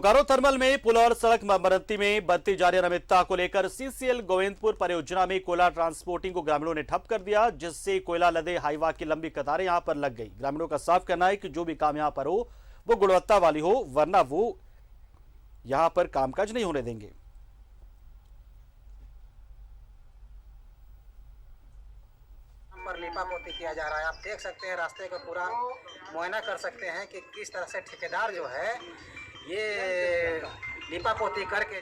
Bokaro thermal में पुल और सड़क मरम्मती में बढ़ती जा रही अनियमितता को लेकर सीसीएल गोविंदपुर परियोजना में कोयला ट्रांसपोर्टिंग को ग्रामीणों ने ठप कर दिया, जिससे कोयला लदे हाईवा की लंबी कतारें यहां पर लग गई। ग्रामीणों का साफ कहना है कि जो भी काम यहां पर हो वो गुणवत्ता वाली हो, वरना वो यहां पर कामकाज नहीं होने देंगे। पर लीपापोती किया जा रहा है। आप देख सकते हैं, रास्ते का पूरा मुआयना कर सकते हैं कि किस तरह से ठेकेदार जो है ये लीपापोती करके